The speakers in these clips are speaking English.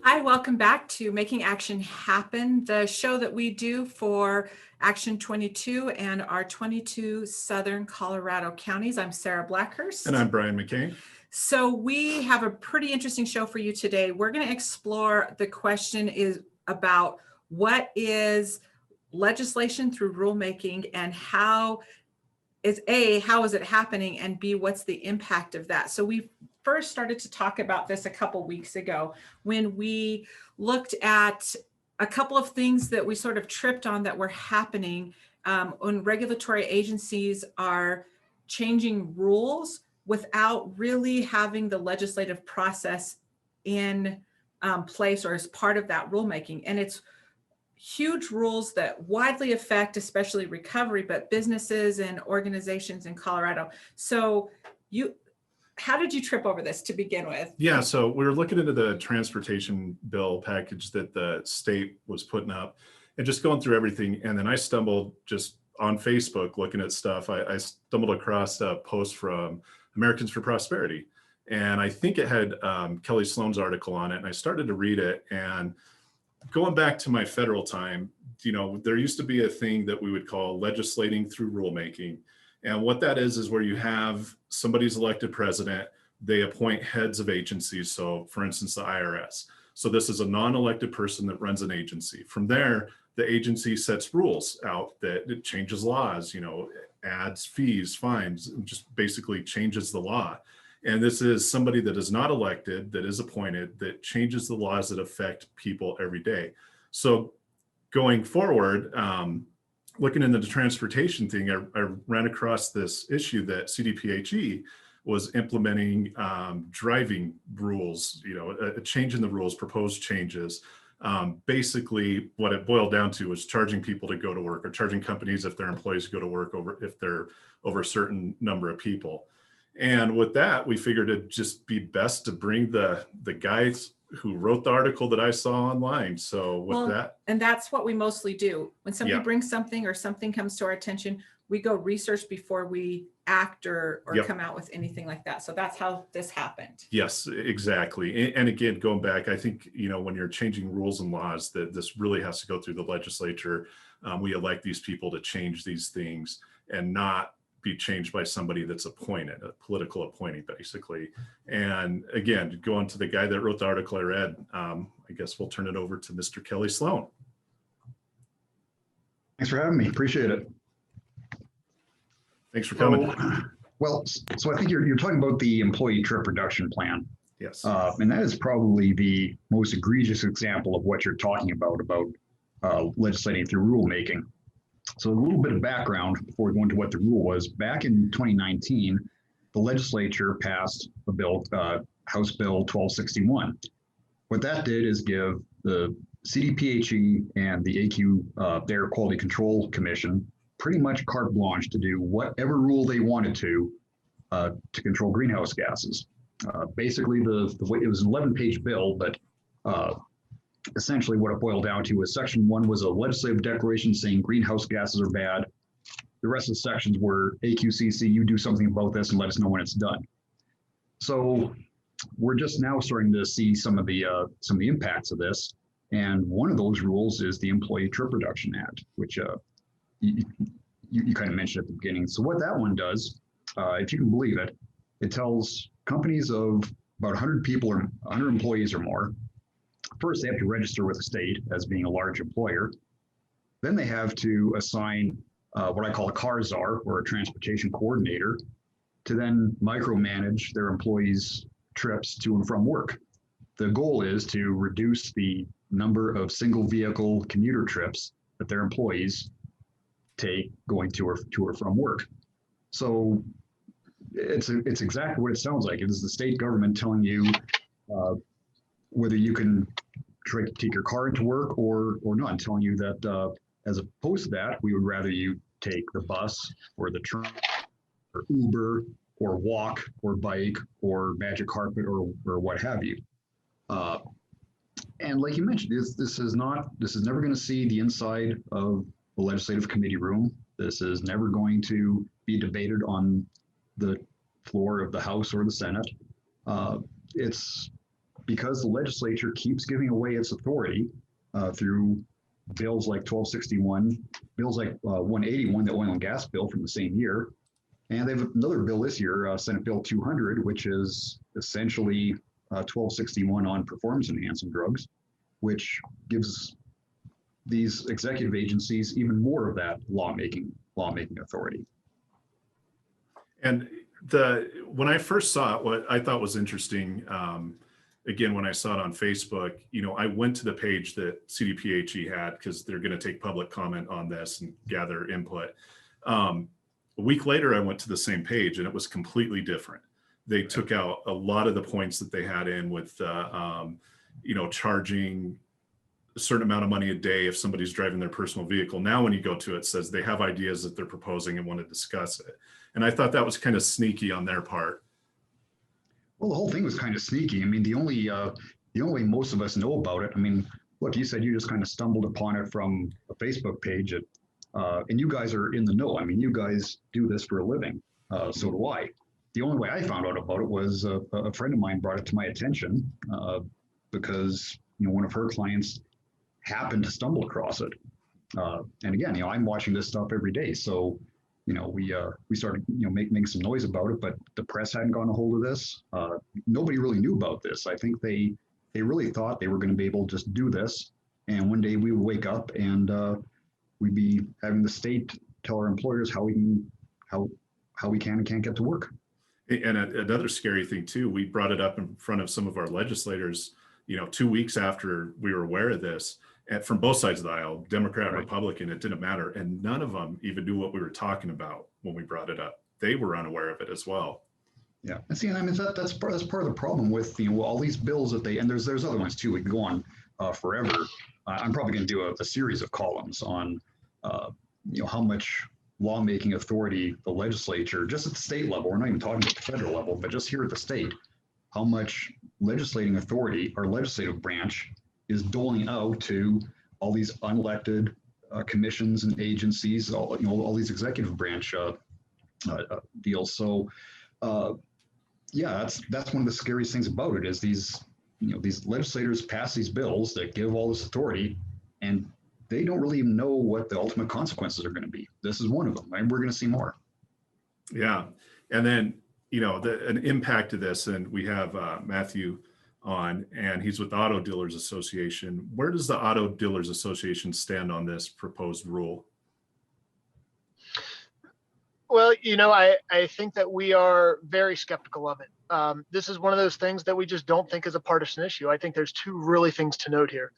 Hi, welcome back to Making Action Happen, the show that we do for Action 22 and our 22 Southern Colorado counties. I'm Sarah Blackhurst. And I'm Brian McCain. So we have a pretty interesting show for you today. We're going to explore the question is about what is legislation through rulemaking, and how is it happening, and B, what's the impact of that? So we first started to talk about this a couple weeks ago when we looked at a couple of things that we sort of tripped on that were happening when regulatory agencies are changing rules without really having the legislative process in place or as part of that rulemaking. And it's huge rules that widely affect, especially recovery, but businesses and organizations in Colorado. So how did you trip over this to begin with? Yeah, so we were looking into the transportation bill package that the state was putting up and just going through everything. And then I stumbled just on Facebook looking at stuff. I stumbled across a post from Americans for Prosperity. And I think it had Kelly Sloan's article on it. And I started to read it. And going back to my federal time, there used to be a thing that we would call legislating through rulemaking. And what that is where you have somebody's elected president, they appoint heads of agencies. So for instance, the IRS. So this is a non-elected person that runs an agency. From there, the agency sets rules out that it changes laws, adds fees, fines, and just basically changes the law. And this is somebody that is not elected, that is appointed, that changes the laws that affect people every day. So going forward, looking into the transportation thing, I ran across this issue that CDPHE was implementing driving rules, a change in the rules, proposed changes. Basically, what it boiled down to was charging people to go to work, or charging companies if their employees go to work if they're over a certain number of people. And with that, we figured it'd just be best to bring the guys who wrote the article that I saw online. So with that. And that's what we mostly do. When somebody brings something or something comes to our attention, we go research before we act or come out with anything like that. So that's how this happened. Yes, exactly. And again, going back, I think, when you're changing rules and laws, that this really has to go through the legislature. We elect these people to change these things and not be changed by somebody that's appointed, a political appointee, basically. And again, going to the guy that wrote the article I read, I guess we'll turn it over to Mr. Kelly Sloan. Thanks for having me. Appreciate it. Thanks for coming. So I think you're talking about the employee trip reduction plan. Yes. And that is probably the most egregious example of what you're talking about legislating through rulemaking. So a little bit of background before we go into what the rule was. Back in 2019, the legislature passed a bill, House Bill 1261. What that did is give the CDPHE and the AQ, their Quality Control Commission, pretty much carte blanche to do whatever rule they wanted to control greenhouse gases. Basically, it was an 11-page bill, but essentially what it boiled down to was Section 1 was a legislative declaration saying greenhouse gases are bad. The rest of the sections were AQCC, you do something about this and let us know when it's done. So we're just now starting to see some of the impacts of this. And one of those rules is the Employee Trip Reduction Act, which you kind of mentioned at the beginning. So what that one does, if you can believe it, it tells companies of about 100 people or 100 employees or more. First, they have to register with the state as being a large employer. Then they have to assign what I call a car czar, or a transportation coordinator, to then micromanage their employees' trips to and from work. The goal is to reduce the number of single vehicle commuter trips that their employees take going to or from work. So it's exactly what it sounds like. It is the state government telling you whether you can take your car into work or not, and telling you that as opposed to that, we would rather you take the bus or the train or Uber or walk or bike or magic carpet or what have you. And like you mentioned, this is never going to see the inside of the legislative committee room. This is never going to be debated on the floor of the House or the Senate. It's because the legislature keeps giving away its authority through bills like 1261, bills like 181, the oil and gas bill from the same year. And they have another bill this year, Senate Bill 200, which is essentially 1261 on performance enhancing drugs, which gives these executive agencies even more of that lawmaking authority. And when I first saw it, what I thought was interesting, again, when I saw it on Facebook, I went to the page that CDPHE had because they're going to take public comment on this and gather input. A week later, I went to the same page and it was completely different. They took out a lot of the points that they had in with, charging a certain amount of money a day if somebody's driving their personal vehicle. Now, when you go to it, it says they have ideas that they're proposing and want to discuss it. And I thought that was kind of sneaky on their part. Well, the whole thing was kind of sneaky. I mean, the only way most of us know about it, I mean, look, you said you just kind of stumbled upon it from a Facebook page, and you guys are in the know. I mean, you guys do this for a living. So do I. The only way I found out about it was a friend of mine brought it to my attention because one of her clients happened to stumble across it. And again, I'm watching this stuff every day, so we started making some noise about it, but the press hadn't gotten a hold of this. Nobody really knew about this. I think they really thought they were going to be able to just do this, and one day we would wake up and we'd be having the state tell our employers how we can and can't get to work. And another scary thing too, we brought it up in front of some of our legislators, 2 weeks after we were aware of this, and from both sides of the aisle, Democrat, Right. Republican, it didn't matter. And none of them even knew what we were talking about when we brought it up. They were unaware of it as well. Yeah, and see, and I mean that's part of the problem with all these bills that and there's other ones too. We can go on forever. I'm probably going to do a series of columns on how much lawmaking authority the legislature, just at the state level, we're not even talking about the federal level, but just here at the state, how much legislating authority our legislative branch is doling out to all these unelected commissions and agencies, all these executive branch deals. So, that's one of the scariest things about it is these legislators pass these bills that give all this authority, and they don't really even know what the ultimate consequences are going to be. This is one of them, and we're going to see more. Yeah, and then an impact to this, and we have Mathew on, and he's with the Auto Dealers Association. Where does the Auto Dealers Association stand on this proposed rule? Well, I think that we are very skeptical of it. This is one of those things that we just don't think is a partisan issue. I think there's two really things to note here.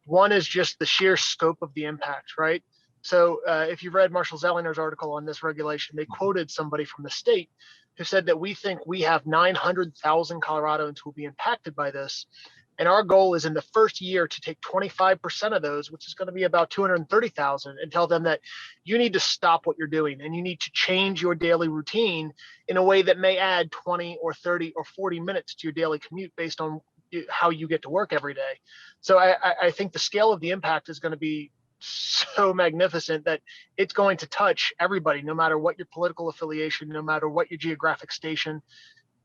One is just the sheer scope of the impact, right? So if you've read Marshall Zelliner's article on this regulation, they quoted somebody from the state who said that we think we have 900,000 Coloradoans who will be impacted by this. And our goal is in the first year to take 25% of those, which is going to be about 230,000, and tell them that you need to stop what you're doing and you need to change your daily routine in a way that may add 20 or 30 or 40 minutes to your daily commute based on how you get to work every day. So I think the scale of the impact is going to be so magnificent that it's going to touch everybody, no matter what your political affiliation, no matter what your geographic station.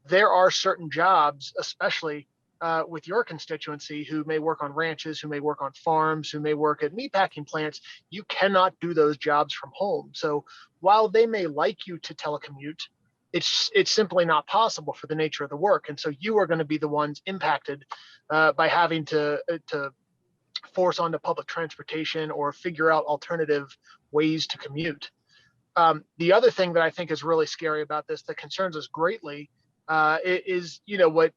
There are certain jobs, especially with your constituency, who may work on ranches, who may work on farms, who may work at meatpacking plants. You cannot do those jobs from home. So while they may like you to telecommute, it's simply not possible for the nature of the work. And so you are going to be the ones impacted by having to force onto public transportation or figure out alternative ways to commute. The other thing that I think is really scary about this that concerns us greatly is, what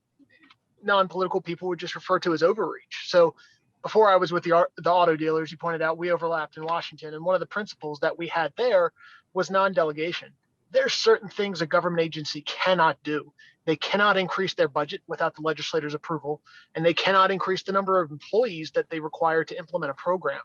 non-political people would just refer to as overreach. So before I was with the auto dealers, you pointed out we overlapped in Washington. And one of the principles that we had there was non-delegation. There's certain things a government agency cannot do. They cannot increase their budget without the legislator's approval, and they cannot increase the number of employees that they require to implement a program.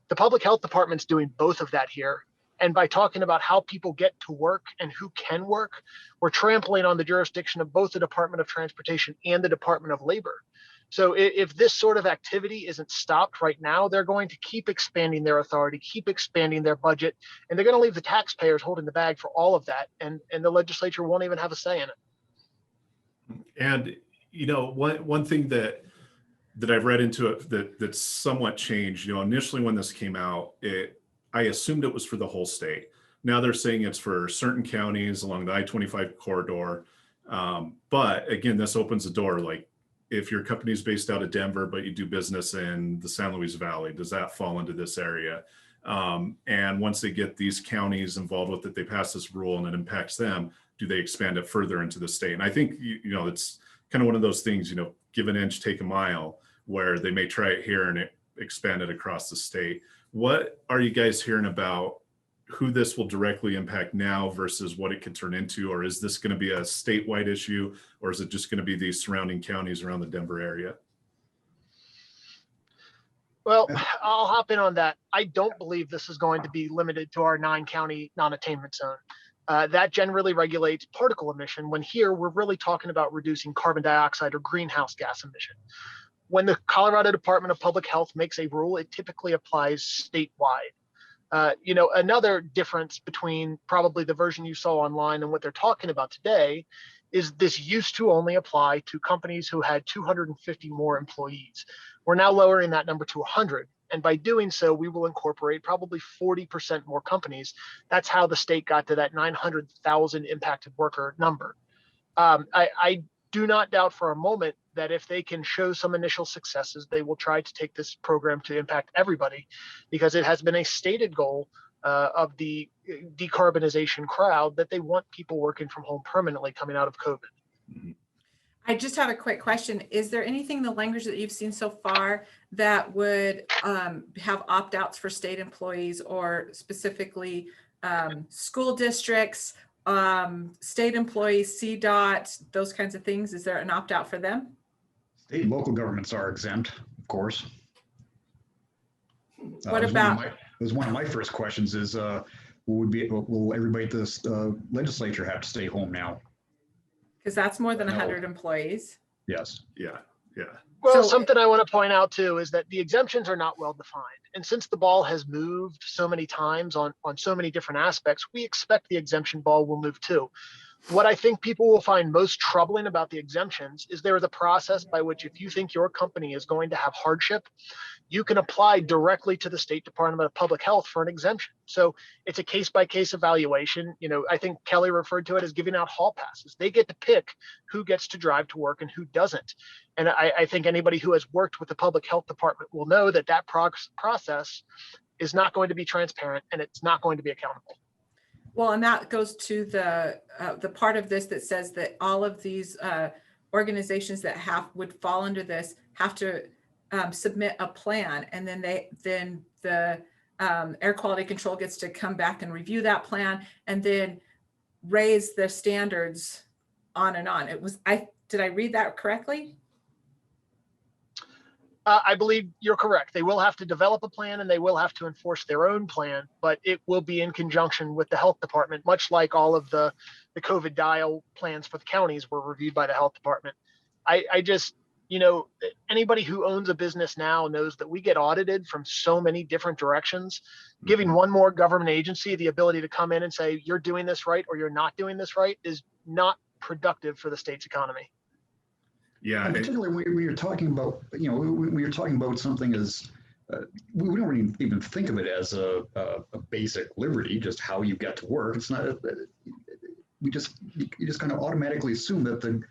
The public health department's doing both of that here. And by talking about how people get to work and who can work, we're trampling on the jurisdiction of both the Department of Transportation and the Department of Labor. So if this sort of activity isn't stopped right now, they're going to keep expanding their authority, keep expanding their budget, and they're going to leave the taxpayers holding the bag for all of that. And the legislature won't even have a say in it. And, one thing that I've read into it that's somewhat changed. Initially when this came out, I assumed it was for the whole state. Now they're saying it's for certain counties along the I-25 corridor. But again, this opens the door. Like, if your company is based out of Denver, but you do business in the San Luis Valley, does that fall into this area? And once they get these counties involved with it, they pass this rule and it impacts them. Do they expand it further into the state? And I think, it's kind of one of those things, give an inch, take a mile, where they may try it here and expand it across the state. What are you guys hearing about who this will directly impact now versus what it could turn into? Or is this going to be a statewide issue, or is it just going to be these surrounding counties around the Denver area? Well, I'll hop in on that. I don't believe this is going to be limited to our 9-county non-attainment zone. That generally regulates particle emission, when here we're really talking about reducing carbon dioxide or greenhouse gas emission. When the Colorado Department of Public Health makes a rule, it typically applies statewide. Another difference between probably the version you saw online and what they're talking about today is this used to only apply to companies who had 250 more employees. We're now lowering that number to 100. And by doing so, we will incorporate probably 40% more companies. That's how the state got to that 900,000 impacted worker number. I do not doubt for a moment that if they can show some initial successes, they will try to take this program to impact everybody, because it has been a stated goal of the decarbonization crowd that they want people working from home permanently coming out of COVID. Mm-hmm. I just have a quick question. Is there anything in the language that you've seen so far that would have opt-outs for state employees, or specifically school districts, state employees, CDOT, those kinds of things? Is there an opt-out for them? State and local governments are exempt, of course. What about? It was one of my first questions is, will everybody at this legislature have to stay home now? Because that's more than 100 employees. Yes. Yeah. Well, So- something I want to point out too is that the exemptions are not well defined. And since the ball has moved so many times on so many different aspects, we expect the exemption ball will move too. What I think people will find most troubling about the exemptions is there is a process by which, if you think your company is going to have hardship, you can apply directly to the State Department of Public Health for an exemption. So it's a case-by-case evaluation. I think Kelly referred to it as giving out hall passes. They get to pick who gets to drive to work and who doesn't. And I think anybody who has worked with the Public Health Department will know that that process is not going to be transparent, and it's not going to be accountable. Well, and that goes to the part of this that says that all of these organizations that would fall under this have to submit a plan, and then the air quality control gets to come back and review that plan, and then raise the standards on and on. Did I read that correctly? I believe you're correct. They will have to develop a plan and they will have to enforce their own plan, but it will be in conjunction with the health department, much like all of the COVID dial plans for the counties were reviewed by the health department. I just, anybody who owns a business now knows that we get audited from so many different directions. Giving one more government agency the ability to come in and say, you're doing this right or you're not doing this right, is not productive for the state's economy. Yeah, and particularly when you're talking about, when you're talking about something as, we don't really even think of it as a basic liberty, just how you get to work. It's not. You just kind of automatically assume that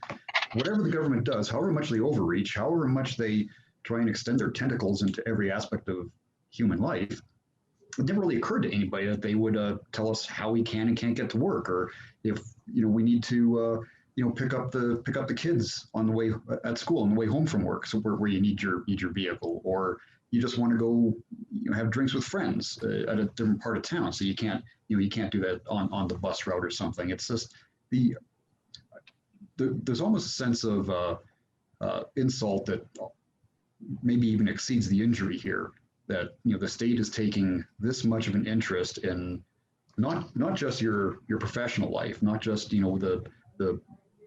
whatever the government does, however much they overreach, however much they try and extend their tentacles into every aspect of human life, it never really occurred to anybody that they would tell us how we can and can't get to work, or if we need to. Pick up the kids on the way at school on the way home from work. So where you need your vehicle, or you just want to go, have drinks with friends at a different part of town. So you can't do that on the bus route or something. It's just there's almost a sense of insult that maybe even exceeds the injury here. That the state is taking this much of an interest in not just your professional life, not just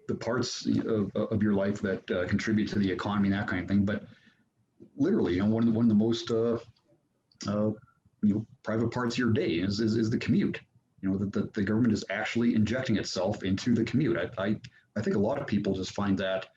the parts of your life that contribute to the economy and that kind of thing, but literally, one of the most private parts of your day is the commute. That the government is actually injecting itself into the commute. I think a lot of people just find that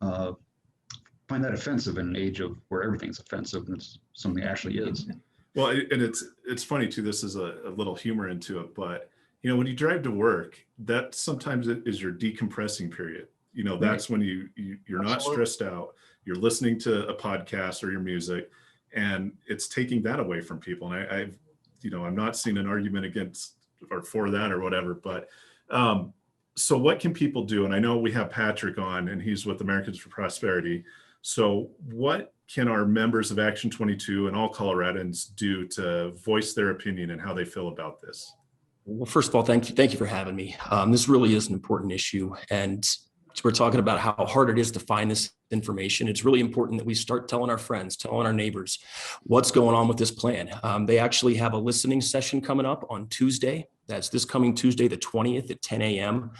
find that offensive in an age of where everything's offensive, and it's something that actually is. Well, and it's funny too. This is a little humor into it, but you know, when you drive to work, that sometimes it is your decompressing period. You know, that's when you're not stressed out. You're listening to a podcast or your music, and it's taking that away from people. And I've, you know, I'm not seeing an argument against or for that or whatever, but so what can people do? And I know we have Patrick on, and he's with Americans for Prosperity. So what can our members of Action 22 and all Coloradans do to voice their opinion and how they feel about this? Well, first of all, thank you for having me. This really is an important issue, and we're talking about how hard it is to find this information. It's really important that we start telling our friends, telling our neighbors what's going on with this plan. They actually have a listening session coming up on Tuesday. That's this coming Tuesday, the 20th at 10 a.m.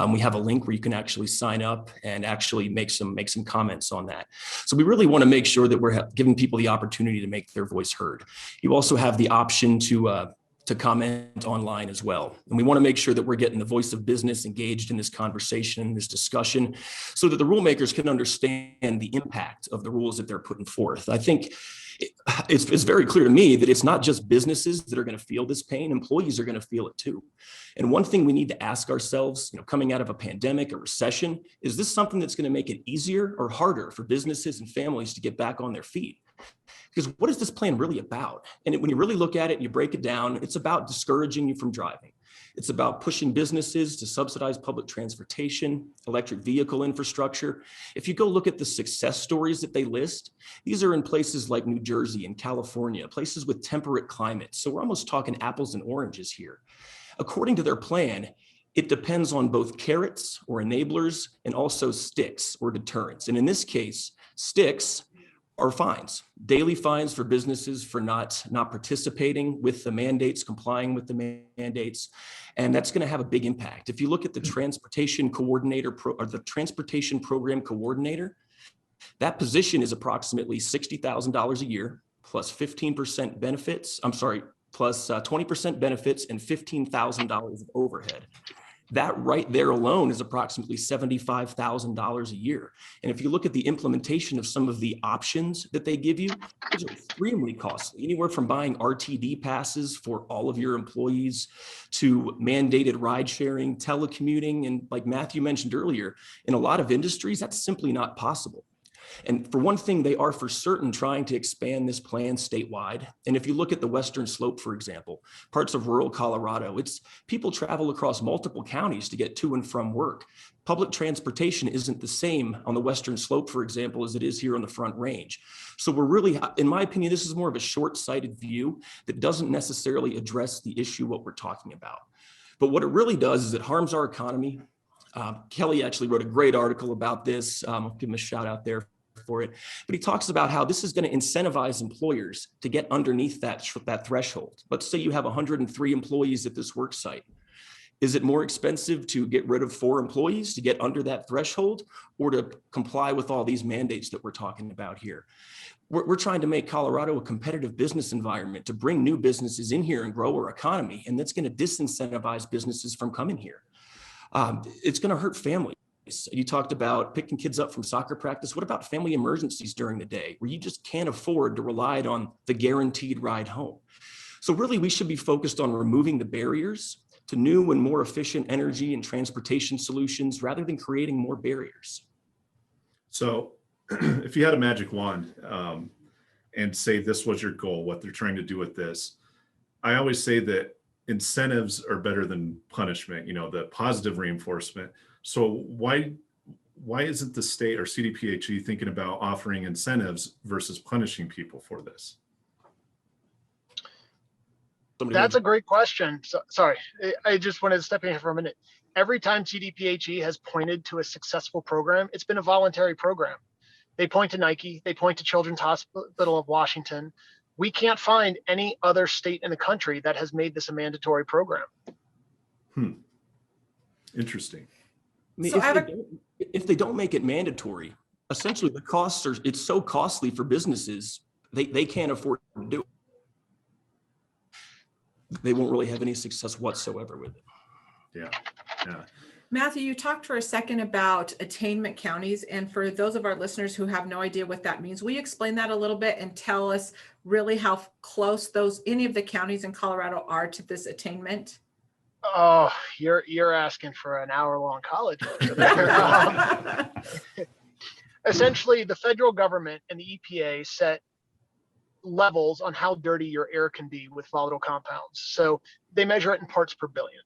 We have a link where you can actually sign up and actually make some comments on that. So we really want to make sure that we're giving people the opportunity to make their voice heard. You also have the option to comment online as well. And we want to make sure that we're getting the voice of business engaged in this conversation, this discussion, so that the rulemakers can understand the impact of the rules that they're putting forth. I think it's very clear to me that it's not just businesses that are going to feel this pain, employees are going to feel it too. And one thing we need to ask ourselves, you know, coming out of a pandemic, a recession, is this something that's going to make it easier or harder for businesses and families to get back on their feet? Because what is this plan really about? And when you really look at it and you break it down, it's about discouraging you from driving. It's about pushing businesses to subsidize public transportation, electric vehicle infrastructure. If you go look at the success stories that they list, these are in places like New Jersey and California, places with temperate climates. So we're almost talking apples and oranges here. According to their plan, it depends on both carrots or enablers and also sticks or deterrents. And in this case, sticks are fines, daily fines for businesses for not participating with the mandates, complying with the mandates, and that's going to have a big impact. If you look at the transportation coordinator or the transportation program coordinator, that position is approximately $60,000 a year plus 15% benefits. Plus 20% benefits and $15,000 of overhead. That right there alone is approximately $75,000 a year. And if you look at the implementation of some of the options that they give you, those are extremely costly, anywhere from buying RTD passes for all of your employees to mandated ride sharing, telecommuting. And like Mathew mentioned earlier, in a lot of industries, that's simply not possible. And for one thing, they are for certain trying to expand this plan statewide. And if you look at the Western Slope, for example, parts of rural Colorado, it's people travel across multiple counties to get to and from work. Public transportation isn't the same on the Western Slope, for example, as it is here on the Front Range. So we're really, in my opinion, this is more of a short-sighted view that doesn't necessarily address the issue, what we're talking about. But what it really does is it harms our economy. Kelly actually wrote a great article about this. I'll give him a shout out there for it, but he talks about how this is going to incentivize employers to get underneath that threshold. Let's say you have 103 employees at this work site. Is it more expensive to get rid of 4 employees to get under that threshold, or to comply with all these mandates that we're talking about here? We're trying to make Colorado a competitive business environment to bring new businesses in here and grow our economy, and that's going to disincentivize businesses from coming here. It's going to hurt families. You talked about picking kids up from soccer practice. What about family emergencies during the day where you just can't afford to rely on the guaranteed ride home? So really, we should be focused on removing the barriers to new and more efficient energy and transportation solutions rather than creating more barriers. So if you had a magic wand and say this was your goal, what they're trying to do with this, I always say that incentives are better than punishment, you know, the positive reinforcement. So why isn't the state or CDPHE thinking about offering incentives versus punishing people for this? That's a great question. So, sorry, I just wanted to step in here for a minute. Every time CDPHE has pointed to a successful program, it's been a voluntary program. They point to Nike, they point to Children's Hospital of Washington. We can't find any other state in the country that has made this a mandatory program. Interesting. I mean, if they don't make it mandatory, essentially the costs are, it's so costly for businesses, they can't afford to do it. They won't really have any success whatsoever with it. Yeah. Matthew, you talked for a second about attainment counties. And for those of our listeners who have no idea what that means, will you explain that a little bit and tell us really how close any of the counties in Colorado are to this attainment? Oh, you're asking for an hour-long college lecture there. Essentially, the federal government and the EPA set levels on how dirty your air can be with volatile compounds. So they measure it in parts per billion.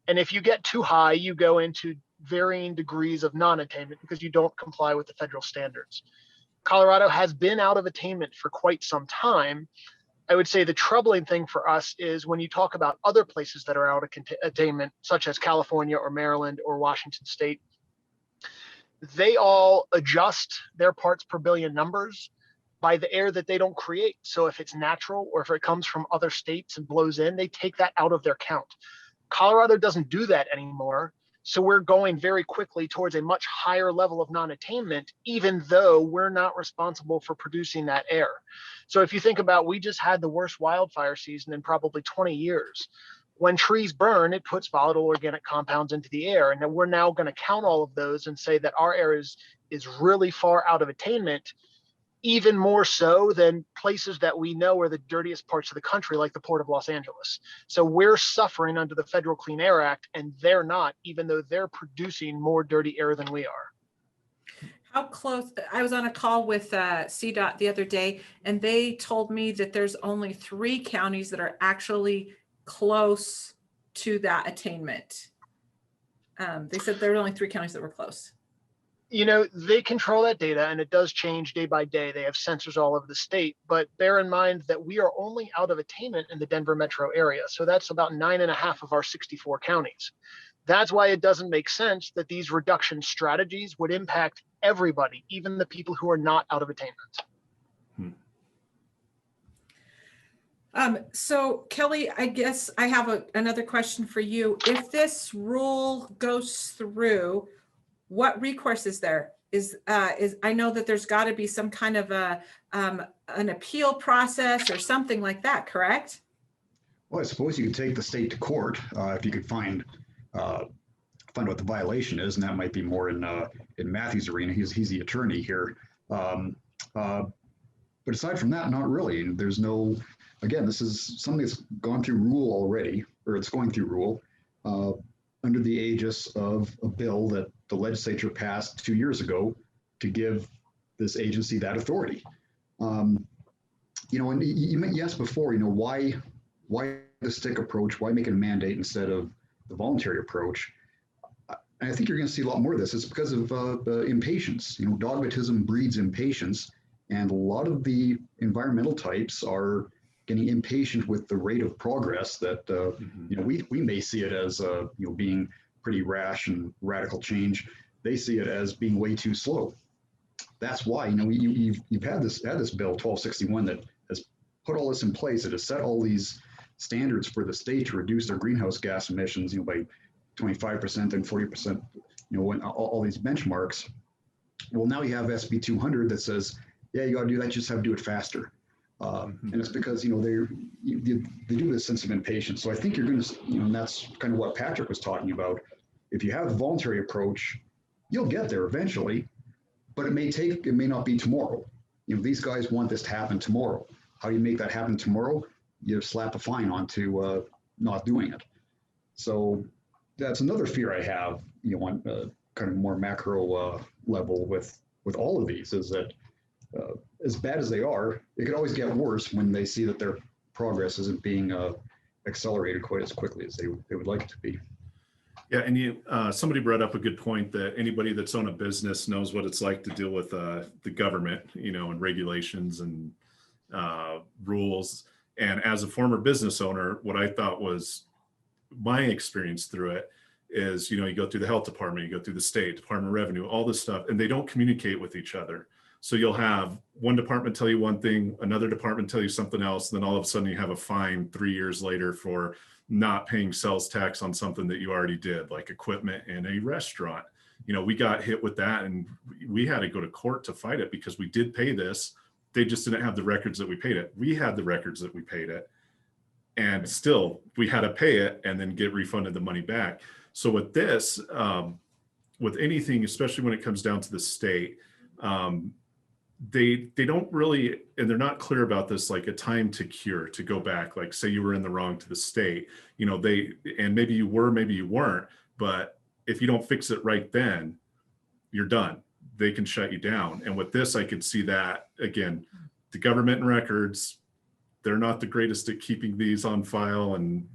And if you get too high, you go into varying degrees of non-attainment because you don't comply with the federal standards. Colorado has been out of attainment for quite some time. I would say the troubling thing for us is when you talk about other places that are out of attainment, such as California or Maryland or Washington State, they all adjust their parts per billion numbers by the air that they don't create. So if it's natural or if it comes from other states and blows in, they take that out of their count. Colorado doesn't do that anymore. So we're going very quickly towards a much higher level of non-attainment, even though we're not responsible for producing that air. So if you think about, we just had the worst wildfire season in probably 20 years. When trees burn, it puts volatile organic compounds into the air. And then we're now going to count all of those and say that our air is really far out of attainment, even more so than places that we know are the dirtiest parts of the country, like the Port of Los Angeles. So we're suffering under the Federal Clean Air Act, and they're not, even though they're producing more dirty air than we are. How close? I was on a call with CDOT the other day, and they told me that there's only 3 counties that are actually close to that attainment. They said there were only 3 counties that were close. You know, they control that data, and it does change day by day. They have sensors all over the state, but bear in mind that we are only out of attainment in the Denver metro area. So that's about 9.5 of our 64 counties. That's why it doesn't make sense that these reduction strategies would impact everybody, even the people who are not out of attainment. So Kelly, I guess I have another question for you. If this rule goes through, what recourse is there? I know that there's got to be some kind of an appeal process or something like that, correct? Well, I suppose you could take the state to court if you could find what the violation is, and that might be more in Mathew's arena. He's the attorney here. But aside from that, not really. There's no. Again, this is something that's gone through rule already, or it's going through rule under the aegis of a bill that the legislature passed 2 years ago to give this agency that authority. And you asked before, why the stick approach? Why make it a mandate instead of the voluntary approach? And I think you're going to see a lot more of this. It's because of impatience. Dogmatism breeds impatience, and a lot of the environmental types are getting impatient with the rate of progress that we may see it as being pretty rash and radical change. They see it as being way too slow. That's why you've had this bill 1261 that has put all this in place. It has set all these standards for the state to reduce their greenhouse gas emissions by 25% and 40%. All these benchmarks. Well, now you have SB 200 that says, yeah, you got to do that. You just have to do it faster. And it's because, they do this sense of impatience. So I think you're going to, and that's kind of what Patrick was talking about. If you have the voluntary approach, you'll get there eventually, but it may not be tomorrow. These guys want this to happen tomorrow. How do you make that happen tomorrow? You slap a fine onto not doing it. So that's another fear I have, on kind of more macro level with all of these, is that as bad as they are, it could always get worse when they see that their progress isn't being accelerated quite as quickly as they would like it to be. Yeah, and somebody brought up a good point that anybody that's owned a business knows what it's like to deal with the government, and regulations and rules. And as a former business owner, what I thought was my experience through it is, you go through the health department, you go through the state department of revenue, all this stuff, and they don't communicate with each other. So you'll have one department tell you one thing, another department tell you something else, and then all of a sudden you have a fine 3 years later for not paying sales tax on something that you already did, like equipment in a restaurant. We got hit with that, and we had to go to court to fight it because we did pay this. They just didn't have the records that we paid it. We had the records that we paid it, and still we had to pay it and then get refunded the money back. So with this, with anything, especially when it comes down to the state, they don't really, and they're not clear about this, like a time to cure, to go back, like say you were in the wrong to the state, and maybe you were, maybe you weren't, but if you don't fix it right then, you're done. They can shut you down. And with this, I could see that again, the government and records, they're not the greatest at keeping these on file, and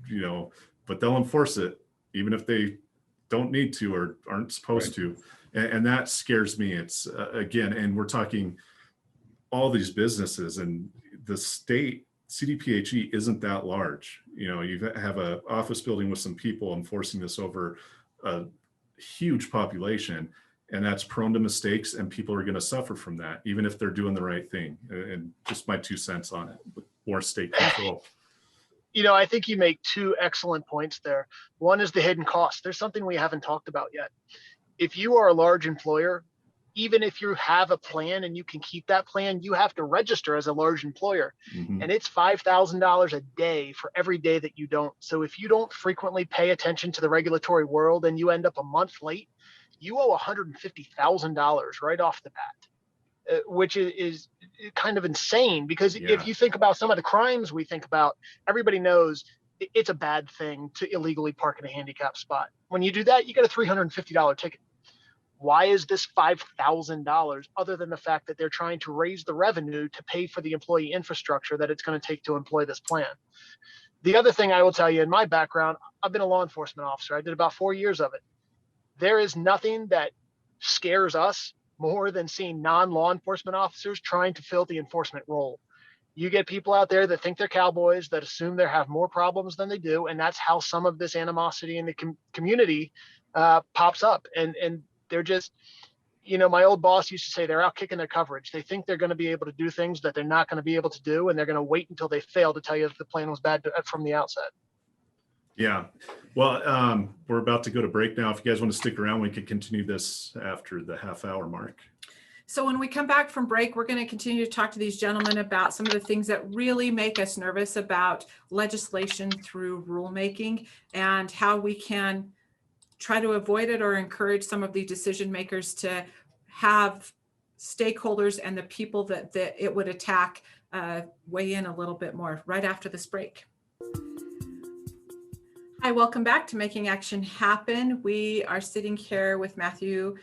but they'll enforce it even if they don't need to or aren't supposed to. And that scares me. It's again, and we're talking all these businesses, and the state CDPHE isn't that large. You have an office building with some people enforcing this over a huge population, and that's prone to mistakes, and people are going to suffer from that, even if they're doing the right thing. And just my 2 cents on it, with more state control. I think you make two excellent points there. One is the hidden cost. There's something we haven't talked about yet. If you are a large employer, even if you have a plan and you can keep that plan, you have to register as a large employer. Mm-hmm. And it's $5,000 a day for every day that you don't. So if you don't frequently pay attention to the regulatory world and you end up a month late, you owe $150,000 right off the bat, which is kind of insane, because if you think about some of the crimes we think about, everybody knows it's a bad thing to illegally park in a handicap spot. When you do that, you get a $350 ticket. Why is this $5,000 other than the fact that they're trying to raise the revenue to pay for the employee infrastructure that it's going to take to employ this plan? The other thing I will tell you, in my background, I've been a law enforcement officer. I did about 4 years of it. There is nothing that scares us more than seeing non-law enforcement officers trying to fill the enforcement role. You get people out there that think they're cowboys, that assume they have more problems than they do, and that's how some of this animosity in the community pops up. And they're just, my old boss used to say they're out kicking their coverage. They think they're going to be able to do things that they're not going to be able to do, and they're going to wait until they fail to tell you if the plan was bad from the outset. Yeah. Well, we're about to go to break now. If you guys want to stick around, we could continue this after the half-hour mark. So when we come back from break, we're going to continue to talk to these gentlemen about some of the things that really make us nervous about legislation through rulemaking, and how we can try to avoid it or encourage some of the decision makers to have stakeholders and the people that it would attack weigh in a little bit more right after this break. Hi, welcome back to Making Action Happen. We are sitting here with Mathew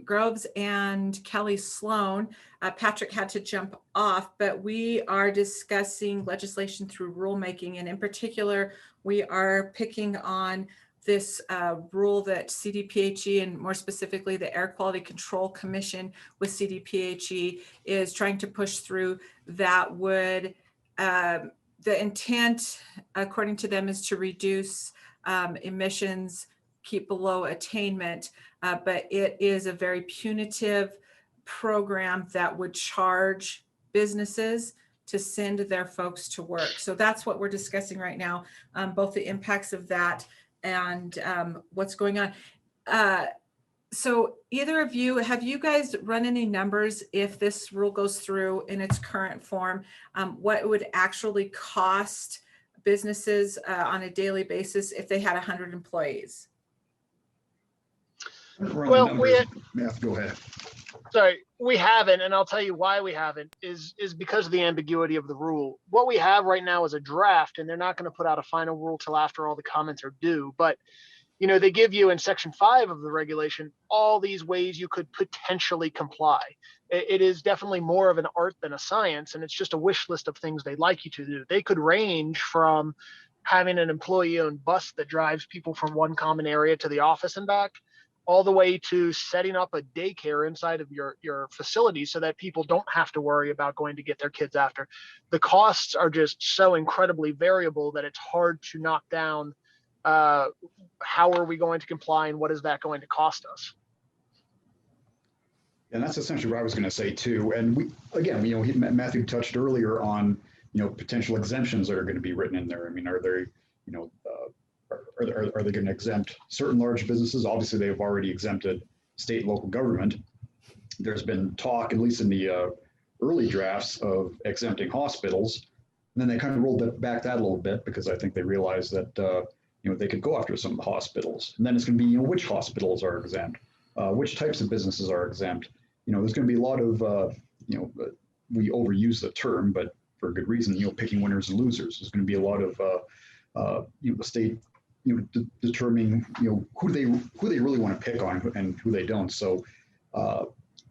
Groves and Kelly Sloan. Patrick had to jump off, but we are discussing legislation through rulemaking. And in particular, we are picking on this rule that CDPHE, and more specifically the Air Quality Control Commission with CDPHE, is trying to push through, that would, the intent, according to them, is to reduce emissions, keep below attainment, but it is a very punitive program that would charge businesses to send their folks to work. So that's what we're discussing right now, both the impacts of that and what's going on. So either of you, have you guys run any numbers if this rule goes through in its current form, what it would actually cost businesses on a daily basis if they had 100 employees? Well, Go ahead. Sorry, we haven't, and I'll tell you why we haven't, is because of the ambiguity of the rule. What we have right now is a draft, and they're not going to put out a final rule till after all the comments are due. But they give you in Section 5 of the regulation all these ways you could potentially comply. It is definitely more of an art than a science, and it's just a wish list of things they'd like you to do. They could range from having an employee-owned bus that drives people from one common area to the office and back, all the way to setting up a daycare inside of your facility so that people don't have to worry about going to get their kids after. The costs are just so incredibly variable that it's hard to knock down how are we going to comply and what is that going to cost us. And that's essentially what I was going to say too. And Mathew touched earlier on, potential exemptions that are going to be written in there. I mean, are there, are they going to exempt certain large businesses? Obviously, they've already exempted state and local government. There's been talk, at least in the early drafts, of exempting hospitals. And then they kind of rolled back that a little bit because I think they realized that they could go after some hospitals. And then it's going to be, which hospitals are exempt, which types of businesses are exempt. There's going to be a lot of, we overuse the term, but for a good reason, picking winners and losers. There's going to be a lot of, the state, determining, who they really want to pick on and who they don't. So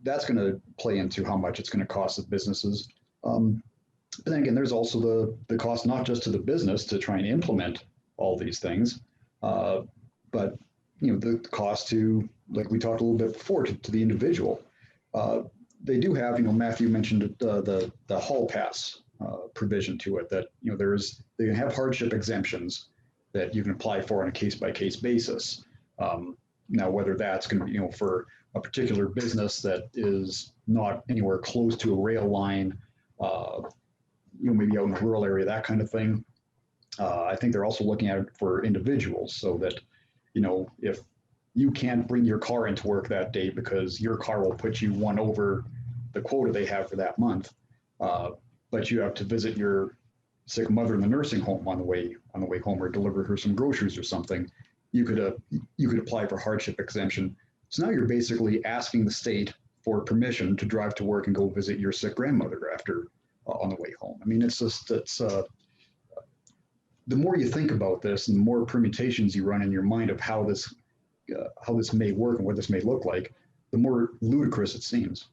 that's going to play into how much it's going to cost the businesses. But then again, there's also the cost, not just to the business to try and implement all these things, but the cost to, like we talked a little bit before, to the individual. They do have, Mathew mentioned the hall pass provision to it, that they can have hardship exemptions that you can apply for on a case-by-case basis. Now, whether that's going to be, for a particular business that is not anywhere close to a rail line, maybe out in a rural area, that kind of thing. I think they're also looking at it for individuals, so that, if you can't bring your car into work that day because your car will put you one over the quota they have for that month, but you have to visit your sick mother in the nursing home on the way home, or deliver her some groceries or something, you could apply for hardship exemption. So now you're basically asking the state for permission to drive to work and go visit your sick grandmother after on the way home. I mean, it's the more you think about this and the more permutations you run in your mind of how this may work and what this may look like, the more ludicrous it seems.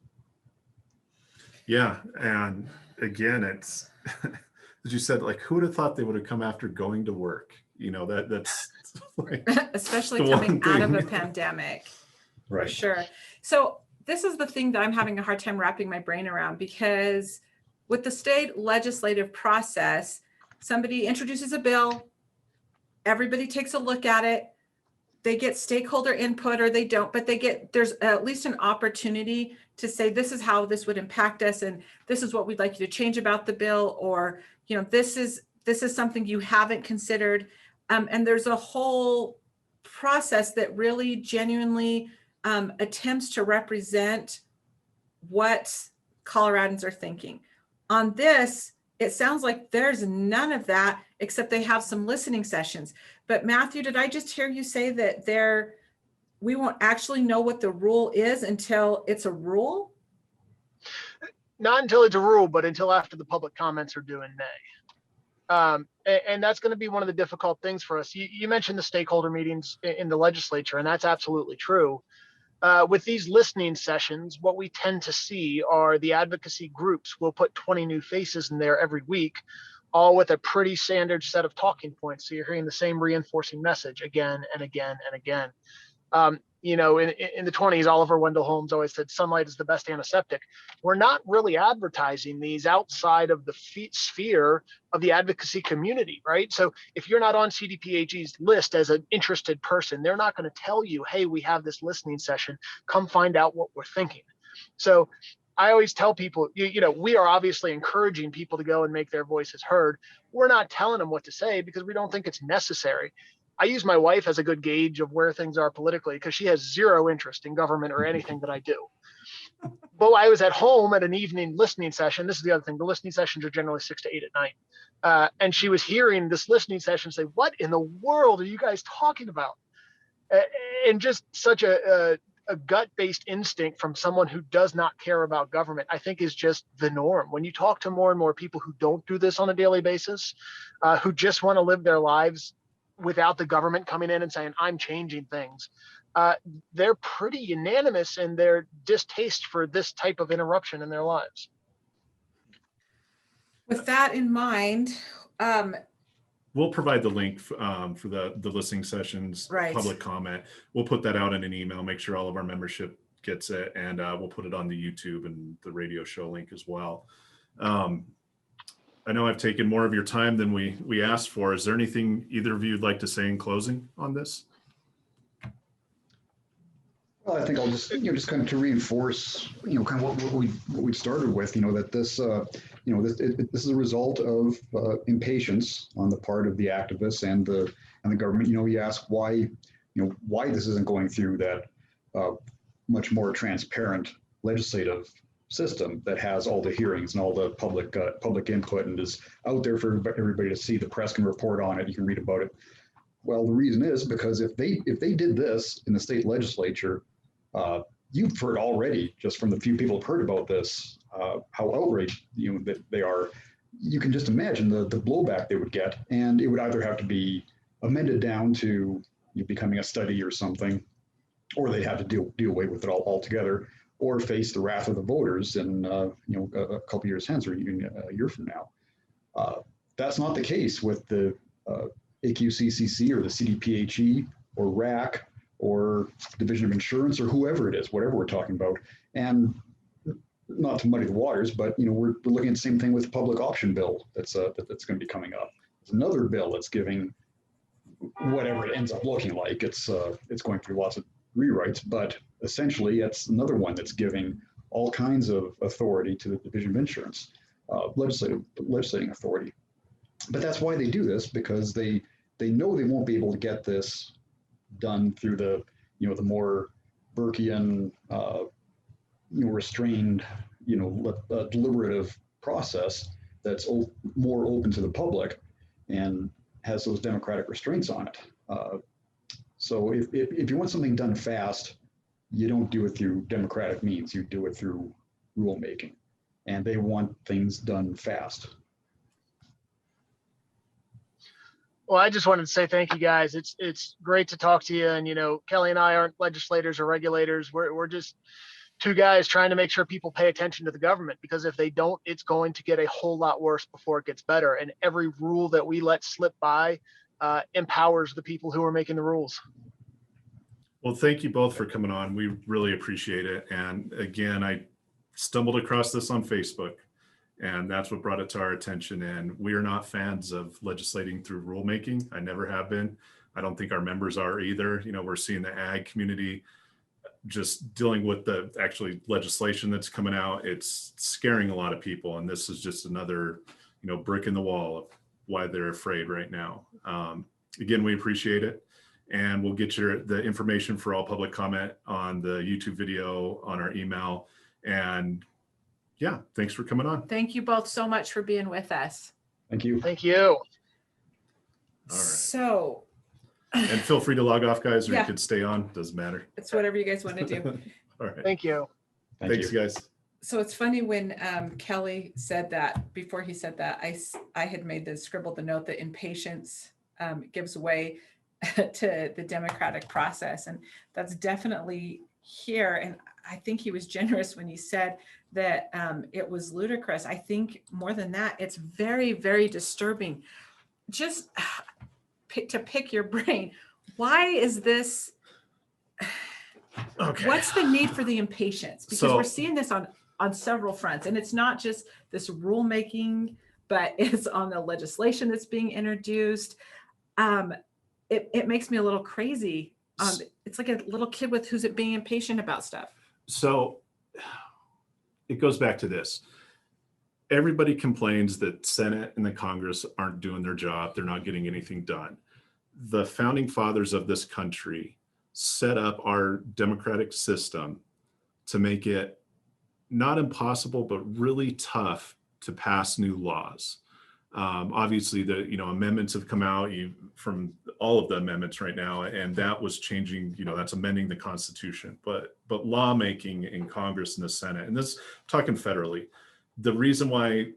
Yeah, and again, it's as you said, like, who would have thought they would have come after going to work? That's like, especially coming out of a pandemic. Right. For sure. So this is the thing that I'm having a hard time wrapping my brain around, because with the state legislative process, somebody introduces a bill, everybody takes a look at it, they get stakeholder input or they don't, but there's at least an opportunity to say, this is how this would impact us, and this is what we'd like you to change about the bill, or, this is something you haven't considered. And there's a whole process that really genuinely attempts to represent what Coloradans are thinking. On this, it sounds like there's none of that, except they have some listening sessions. But Mathew, did I just hear you say that we won't actually know what the rule is until it's a rule? Not until it's a rule, but until after the public comments are due in May. And that's going to be one of the difficult things for us. You mentioned the stakeholder meetings in the legislature, and that's absolutely true. With these listening sessions, what we tend to see are the advocacy groups will put 20 new faces in there every week, all with a pretty standard set of talking points. So you're hearing the same reinforcing message again and again and again. In the 20s, Oliver Wendell Holmes always said sunlight is the best antiseptic. We're not really advertising these outside of the sphere of the advocacy community, right? So if you're not on CDPHE's list as an interested person, they're not going to tell you, hey, we have this listening session, come find out what we're thinking. So I always tell people, we are obviously encouraging people to go and make their voices heard. We're not telling them what to say because we don't think it's necessary. I use my wife as a good gauge of where things are politically because she has zero interest in government or anything that I do. But I was at home at an evening listening session. This is the other thing. The listening sessions are generally 6 to 8 at night. And she was hearing this listening session say, what in the world are you guys talking about? And just such a gut-based instinct from someone who does not care about government, I think, is just the norm. When you talk to more and more people who don't do this on a daily basis, who just want to live their lives without the government coming in and saying, I'm changing things, they're pretty unanimous in their distaste for this type of interruption in their lives. With that in mind, we'll provide the link for the listening sessions, right. Public comment. We'll put that out in an email, make sure all of our membership gets it, and we'll put it on the YouTube and the radio show link as well. I know I've taken more of your time than we asked for. Is there anything either of you would like to say in closing on this? Well, I think I'll just kind of to reinforce, kind of what we started with, that this, this is a result of impatience on the part of the activists and the government. You ask why this isn't going through that much more transparent legislative system that has all the hearings and all the public input and is out there for everybody to see. The press can report on it. You can read about it. Well, the reason is because if they did this in the state legislature, you've heard already just from the few people who've heard about this, how outraged that they are. You can just imagine the blowback they would get, and it would either have to be amended down to becoming a study or something, or they'd have to do away with it altogether, or face the wrath of the voters in a couple years hence, or even a year from now. That's not the case with the AQCCC or the CDPHE or RAC or Division of Insurance or whoever it is, whatever we're talking about. And not to muddy the waters, but we're looking at the same thing with the public option bill that's going to be coming up. There's another bill that's giving whatever it ends up looking like. It's going through lots of rewrites, but essentially it's another one that's giving all kinds of authority to the Division of Insurance, legislating authority. But that's why they do this, because they know they won't be able to get this done through the the more Burkean restrained deliberative process that's more open to the public and has those democratic restraints on it. So if you want something done fast, you don't do it through democratic means, you do it through rulemaking, and they want things done fast. Well, I just wanted to say thank you guys. It's great to talk to you. And Kelly and I aren't legislators or regulators. We're just two guys trying to make sure people pay attention to the government, because if they don't, it's going to get a whole lot worse before it gets better. And every rule that we let slip by empowers the people who are making the rules. Well, thank you both for coming on. We really appreciate it. And again, I stumbled across this on Facebook, and that's what brought it to our attention. And we are not fans of legislating through rulemaking. I never have been. I don't think our members are either. We're seeing the ag community just dealing with the actually legislation that's coming out. It's scaring a lot of people. And this is just another, brick in the wall of why they're afraid right now. Again, we appreciate it. And we'll get the information for all public comment on the YouTube video, on our email. And yeah, thanks for coming on. Thank you both so much for being with us. Thank you. Thank you. All right. So, and feel free to log off, guys, or Yeah. you could stay on. Doesn't matter. it's whatever you guys want to do. All right. Thank you. Thanks, guys. So it's funny when Kelly said that, before he said that, I had scribbled the note that impatience gives way to the democratic process. And that's definitely here. And I think he was generous when he said that it was ludicrous. I think more than that, it's very, very disturbing. Just to pick your brain, why is this? Okay. What's the need for the impatience? Because we're seeing this on several fronts, and it's not just this rulemaking, but it's on the legislation that's being introduced. It makes me a little crazy. It's like a little kid who's being impatient about stuff. So it goes back to this. Everybody complains that Senate and the Congress aren't doing their job. They're not getting anything done. The founding fathers of this country set up our democratic system to make it not impossible, but really tough to pass new laws. Obviously, the amendments have come out from all of the amendments right now, and that was changing. That's amending the Constitution. But lawmaking in Congress and the Senate, and this talking federally, the reason why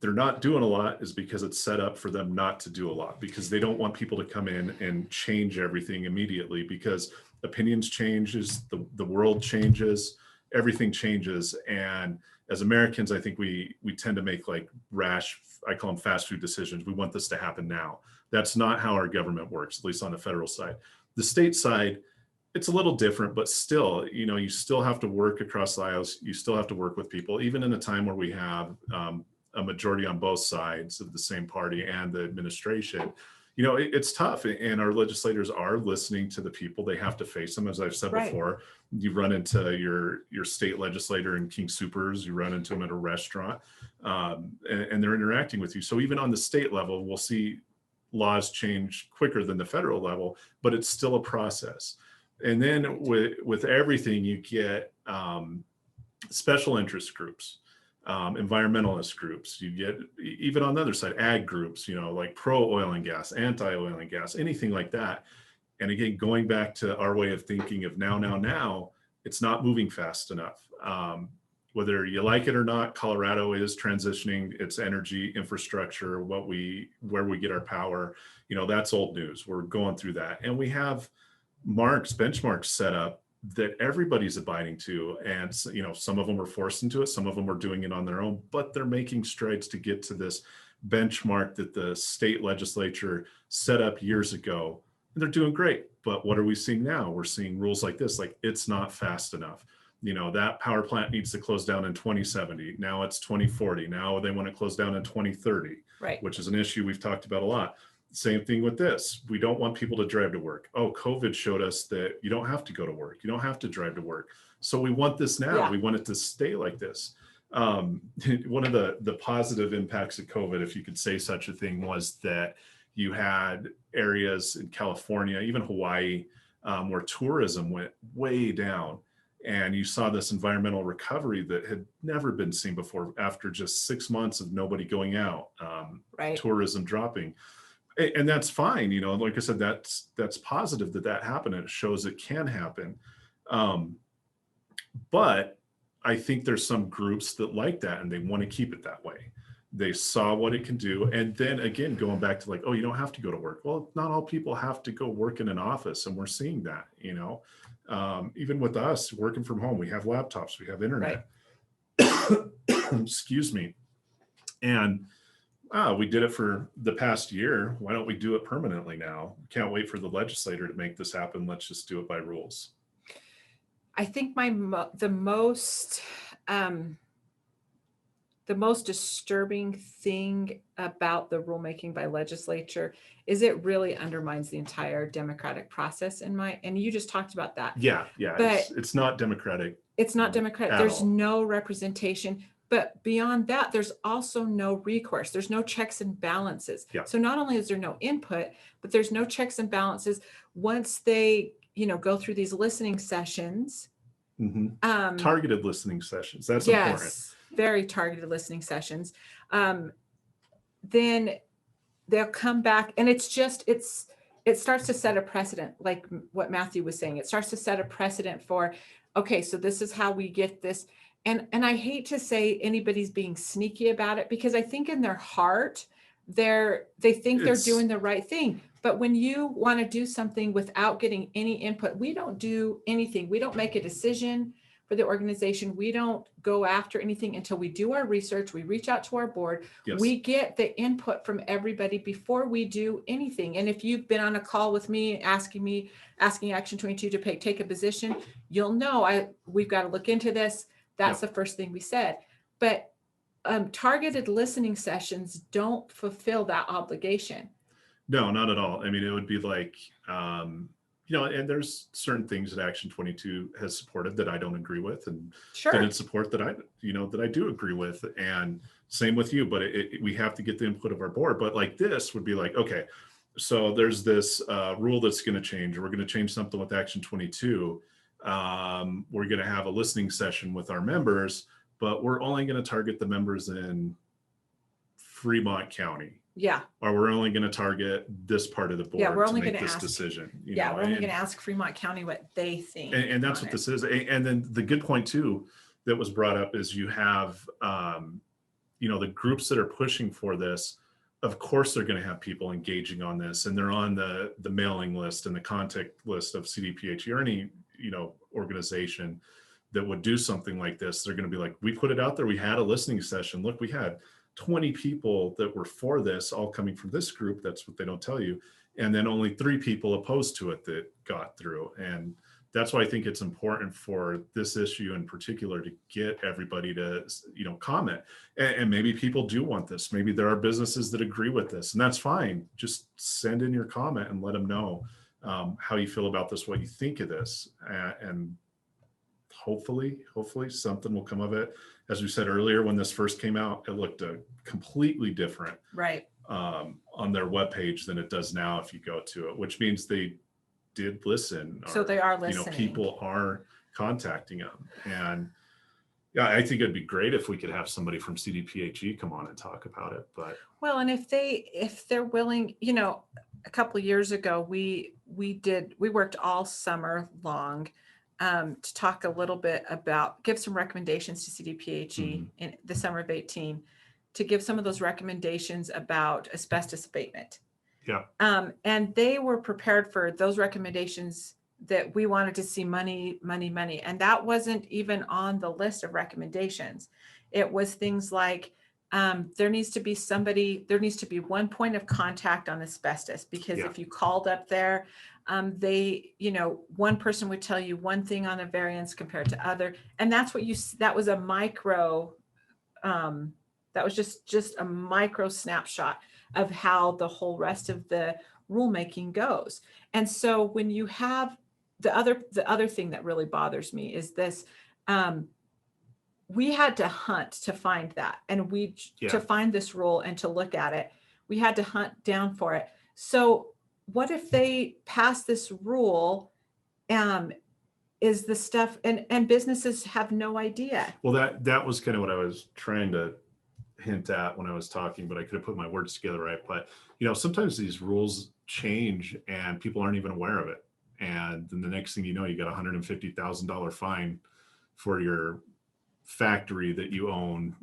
they're not doing a lot is because it's set up for them not to do a lot, because they don't want people to come in and change everything immediately, because opinions changes, the world changes, everything changes, and as Americans, I think we tend to make like rash, I call them fast food decisions. We want this to happen now. That's not how our government works, at least on the federal side. The state side, it's a little different, but still, you still have to work across the aisles. You still have to work with people, even in a time where we have a majority on both sides of the same party and the administration. It's tough, and our legislators are listening to the people. They have to face them. As I've said before, you run into your state legislator in King Soopers, you run into them at a restaurant, and they're interacting with you. So even on the state level, we'll see laws change quicker than the federal level, but it's still a process. And then with everything, you get special interest groups. environmentalist groups, you get even on the other side, ag groups, like pro oil and gas, anti oil and gas, anything like that. And again, going back to our way of thinking of now, it's not moving fast enough. Whether you like it or not, Colorado is transitioning its energy infrastructure, where we get our power, that's old news. We're going through that. And we have benchmarks set up that everybody's abiding to. And, some of them are forced into it. Some of them are doing it on their own, but they're making strides to get to this benchmark that the state legislature set up years ago. And they're doing great. But what are we seeing now? We're seeing rules like this, like it's not fast enough. That power plant needs to close down in 2070. Now it's 2040. Now they want to close down in 2030, right? Which is an issue we've talked about a lot. Same thing with this. We don't want people to drive to work. Oh, COVID showed us that you don't have to go to work. You don't have to drive to work. So we want this now. Yeah. We want it to stay like this. One of the positive impacts of COVID, if you could say such a thing, was that you had areas in California, even Hawaii, where tourism went way down. And you saw this environmental recovery that had never been seen before after just 6 months of nobody going out, Right. tourism dropping. And that's fine. Like I said, that's positive that happened. And it shows it can happen. But I think there's some groups that like that and they want to keep it that way. They saw what it can do. And then again, going back to you don't have to go to work. Well, not all people have to go work in an office. And we're seeing that, even with us working from home, we have laptops, we have internet. Right. Excuse me. And we did it for the past year. Why don't we do it permanently now? Can't wait for the legislator to make this happen. Let's just do it by rules. I think the most disturbing thing about the rulemaking by legislature is it really undermines the entire democratic process and you just talked about that. Yeah. But it's not democratic. It's not democratic. There's all. No representation. But beyond that, there's also no recourse. There's no checks and balances. Yeah. So not only is there no input, but there's no checks and balances once they, go through these listening sessions. Mm-hmm. Targeted listening sessions. That's yes, important. Very targeted listening sessions. Then they'll come back and it starts to set a precedent, like what Mathew was saying. It starts to set a precedent for, okay, so this is how we get this. And I hate to say anybody's being sneaky about it because I think in their heart, they think they're doing the right thing. But when you want to do something without getting any input, we don't do anything. We don't make a decision for the organization. We don't go after anything until we do our research. We reach out to our board. Yes. We get the input from everybody before we do anything. And if you've been on a call with me, asking Action 22 to take a position, you'll know we've got to look into this. That's the first thing we said. But targeted listening sessions don't fulfill that obligation. No, not at all. I mean, it would be like, and there's certain things that Action 22 has supported that I don't agree with, and didn't support that I do agree with, and same with you. But we have to get the input of our board. But like this would be like, okay, so there's this rule that's going to change, or we're going to change something with Action 22. We're going to have a listening session with our members, but we're only going to target the members in Fremont County. Yeah. Or we're only going to target this part of the board we're only to make going to this ask, decision. We're only going to ask Fremont County what they think. And that's what this is. And then the good point too that was brought up is you have, the groups that are pushing for this. Of course, they're going to have people engaging on this, and they're on the mailing list and the contact list of CDPHE or any organization that would do something like this. They're going to be like, we put it out there. We had a listening session. Look, we had 20 people that were for this, all coming from this group. That's what they don't tell you. And then only 3 people opposed to it that got through. And that's why I think it's important for this issue in particular to get everybody to, comment. And maybe people do want this. Maybe there are businesses that agree with this, and that's fine. Just send in your comment and let them know how you feel about this, what you think of this. And hopefully something will come of it. As we said earlier, when this first came out, it looked completely different on their webpage than it does now if you go to it, which means they did listen. So they are listening. People are contacting them. And Yeah, I think it'd be great if we could have somebody from CDPHE come on and talk about it, but Well, and if they're willing, a couple of years ago, we worked all summer long to talk a little bit about, give some recommendations to CDPHE in the summer of 18, to give some of those recommendations about asbestos abatement. yeah, And they were prepared for those recommendations that we wanted to see money. And that wasn't even on the list of recommendations. It was things like, there needs to be one point of contact on asbestos, because Yeah. if you called up there, one person would tell you one thing on a variance compared to other. And that's what that was a micro, that was just a micro snapshot of how the whole rest of the rulemaking goes. And so when you have the other thing that really bothers me is this, we had to hunt to find that. And to find this rule and to look at it, we had to hunt down for it. So what if they pass this rule, is the stuff, and businesses have no idea. Well, that was kind of what I was trying to hint at when I was talking, but I could have put my words together right. But sometimes these rules change and people aren't even aware of it. And then the next thing you know, you got a $150,000 fine for your factory that you own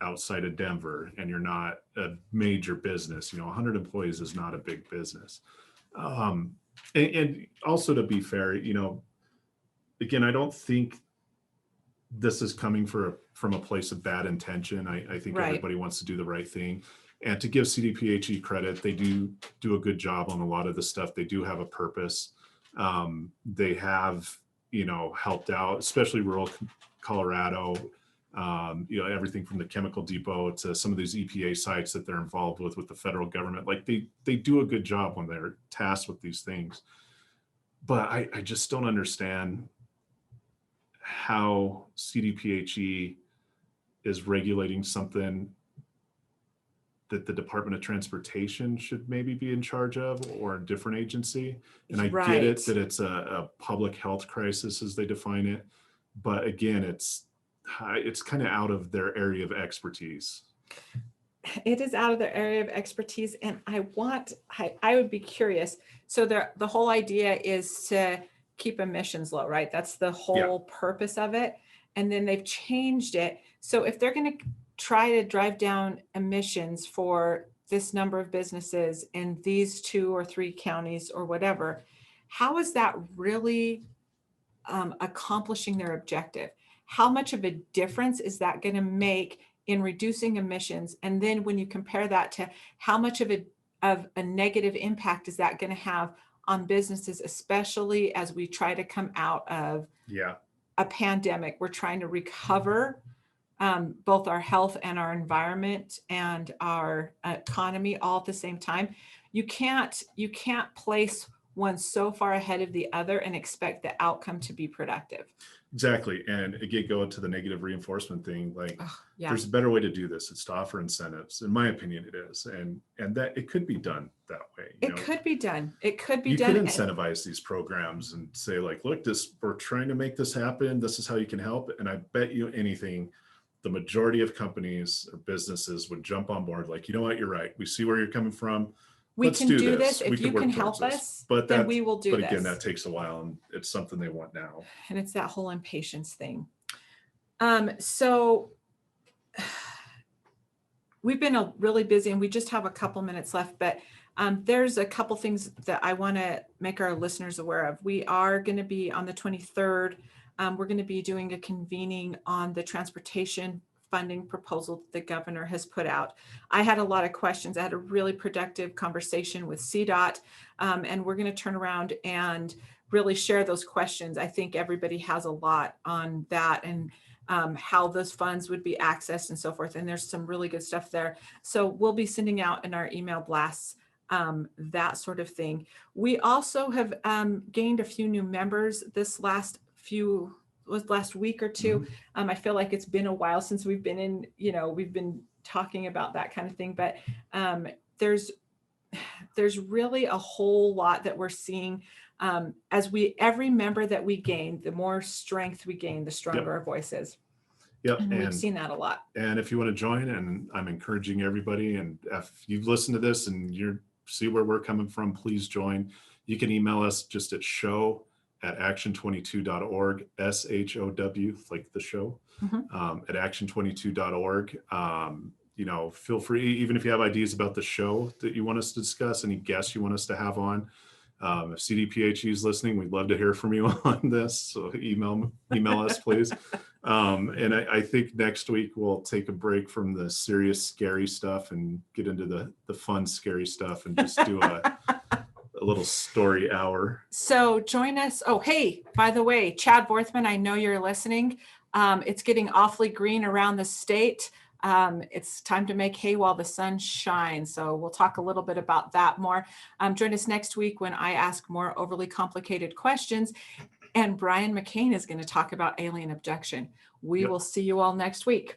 outside of Denver, and you're not a major business. 100 employees is not a big business. And also, to be fair, again, I don't think this is coming from a place of bad intention. I think Right. Everybody wants to do the right thing. And to give CDPHE credit, they do a good job on a lot of the stuff. They do have a purpose. They have, helped out, especially rural Colorado, everything from the chemical depot to some of these EPA sites that they're involved with the federal government. Like they do a good job when they're tasked with these things. But I just don't understand how CDPHE is regulating something that the Department of Transportation should maybe be in charge of, or a different agency. And I get it that it's a public health crisis as they define it. But again, it's kind of out of their area of expertise. It is out of their area of expertise. And I would be curious. So the whole idea is to keep emissions low, right? That's the whole purpose of it. And then they've changed it. So if they're going to try to drive down emissions for this number of businesses in these 2 or 3 counties or whatever, how is that really accomplishing their objective? How much of a difference is that going to make in reducing emissions? And then when you compare that to how much of a negative impact is that going to have on businesses, especially as we try to come out of a pandemic? We're trying to recover both our health and our environment and our economy all at the same time. You can't place one so far ahead of the other and expect the outcome to be productive. Exactly. And again, going to the negative reinforcement thing, there's a better way to do this. It's to offer incentives. In my opinion, it is. And that it could be done that way. It could be done. You could incentivize these programs and say, look, we're trying to make this happen. This is how you can help. And I bet you anything, the majority of companies or businesses would jump on board. Like, you know what, you're right. We see where you're coming from. We can do this. If you can help us, then we will do this. But again, that takes a while, and it's something they want now. And it's that whole impatience thing. So we've been really busy, and we just have a couple minutes left, but there's a couple things that I want to make our listeners aware of. We are going to be on the 23rd. We're going to be doing a convening on the transportation funding proposal that the governor has put out. I had a lot of questions. I had a really productive conversation with CDOT, and we're going to turn around and really share those questions. I think everybody has a lot on that, and how those funds would be accessed and so forth. And there's some really good stuff there. So we'll be sending out in our email blasts that sort of thing. We also have gained a few new members this last week or two. I feel like it's been a while since we've been in, we've been talking about that kind of thing, but there's really a whole lot that we're seeing every member that we gain, the more strength we gain, the stronger our voice is. Yep. And we've seen that a lot. And if you want to join, and I'm encouraging everybody, and if you've listened to this and you see where we're coming from, please join. You can email us just at show@action22.org, SHOW, like the show, at action22.org. You know, feel free, even if you have ideas about the show that you want us to discuss, any guests you want us to have on. If CDPHE is listening, we'd love to hear from you on this. So email us, please. And I think next week we'll take a break from the serious, scary stuff and get into the fun, scary stuff and just do a little story hour. So join us. Oh, hey, by the way, Chad Borthman, I know you're listening. It's getting awfully green around the state. It's time to make hay while the sun shines. So we'll talk a little bit about that more. Join us next week when I ask more overly complicated questions. And Brian McCain is going to talk about alien abduction. We will see you all next week.